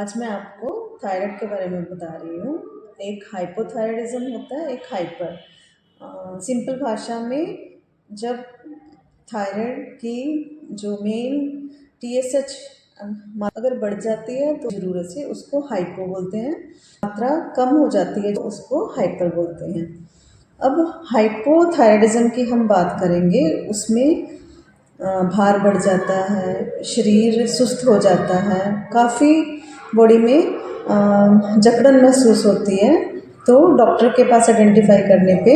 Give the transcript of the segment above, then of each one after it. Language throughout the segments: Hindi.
आज मैं आपको थायराइड के बारे में बता रही हूँ। एक हाइपोथायराइडिज्म होता है, एक हाइपर। सिंपल भाषा में जब थायराइड की जो मेन TSH अगर बढ़ जाती है तो ज़रूरत से उसको हाइपो बोलते हैं, मात्रा कम हो जाती है तो उसको हाइपर बोलते हैं। अब हाइपोथायराइडिज्म की हम बात करेंगे, उसमें भार बढ़ जाता है, शरीर सुस्त हो जाता है, काफ़ी बॉडी में जकड़न महसूस होती है। तो डॉक्टर के पास आइडेंटिफाई करने पे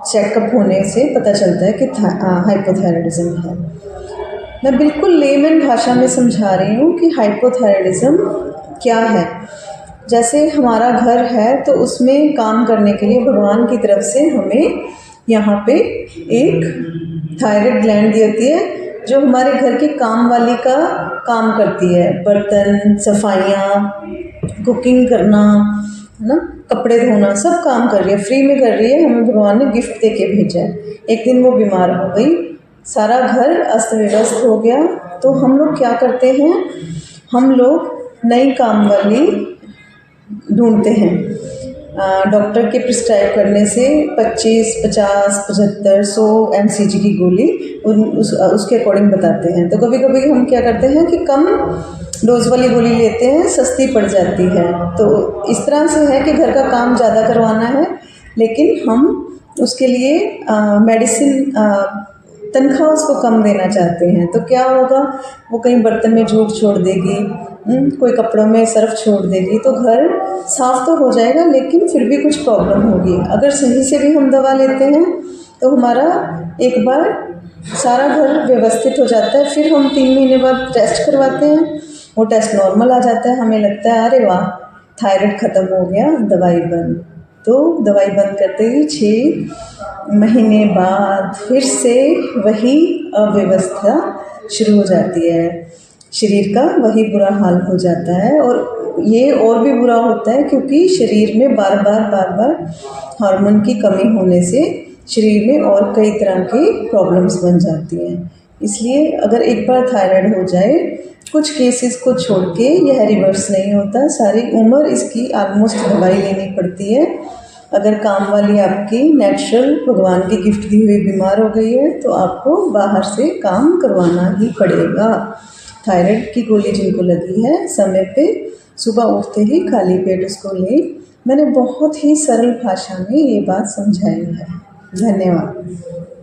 चेकअप होने से पता चलता है कि हाइपोथायराइडिज्म है। मैं बिल्कुल लेमन भाषा में समझा रही हूँ कि हाइपोथायराइडिज्म क्या है। जैसे हमारा घर है तो उसमें काम करने के लिए भगवान की तरफ से हमें यहाँ पे एक थायराइड ग्लैंड दी होती है जो हमारे घर की काम वाली का काम करती है। बर्तन, सफाइयाँ, कुकिंग करना, है ना, कपड़े धोना, सब काम कर रही है, फ्री में कर रही है। हमें भगवान ने गिफ्ट दे के भेजा है। एक दिन वो बीमार हो गई, सारा घर अस्त व्यस्त हो गया। तो हम लोग क्या करते हैं, हम लोग नई काम वाली ढूंढते हैं। डॉक्टर के प्रिस्क्राइब करने से 25, 50, 75, 100 mcg की गोली उसके अकॉर्डिंग बताते हैं। तो कभी कभी हम क्या करते हैं कि कम डोज वाली गोली लेते हैं, सस्ती पड़ जाती है। तो इस तरह से है कि घर का काम ज़्यादा करवाना है, लेकिन हम उसके लिए मेडिसिन तनख्वाह उसको कम देना चाहते हैं। तो क्या होगा, वो कहीं बर्तन में झूठ छोड़ देगी, कोई कपड़ों में सर्फ छोड़ देगी, तो घर साफ तो हो जाएगा लेकिन फिर भी कुछ प्रॉब्लम होगी। अगर सही से भी हम दवा लेते हैं तो हमारा एक बार सारा घर व्यवस्थित हो जाता है। फिर हम 3 महीने बाद टेस्ट करवाते हैं, वो टेस्ट नॉर्मल आ जाता है। हमें लगता है अरे वाह, थायराइड ख़त्म हो गया, दवाई बंद। तो दवाई बंद करते ही 6 महीने बाद फिर से वही अव्यवस्था शुरू हो जाती है, शरीर का वही बुरा हाल हो जाता है। और ये और भी बुरा होता है क्योंकि शरीर में बार बार हार्मोन की कमी होने से शरीर में और कई तरह की प्रॉब्लम्स बन जाती हैं। इसलिए अगर एक बार थायराइड हो जाए, कुछ केसेस को छोड़ के यह रिवर्स नहीं होता, सारी उम्र इसकी ऑलमोस्ट दवाई लेनी पड़ती है। अगर काम वाली आपकी नेचुरल भगवान की गिफ्ट दी हुई बीमार हो गई है तो आपको बाहर से काम करवाना ही पड़ेगा। थायराइड की गोली जिनको लगी है, समय पे सुबह उठते ही खाली पेट उसको लें। मैंने बहुत ही सरल भाषा में ये बात समझाई है। धन्यवाद।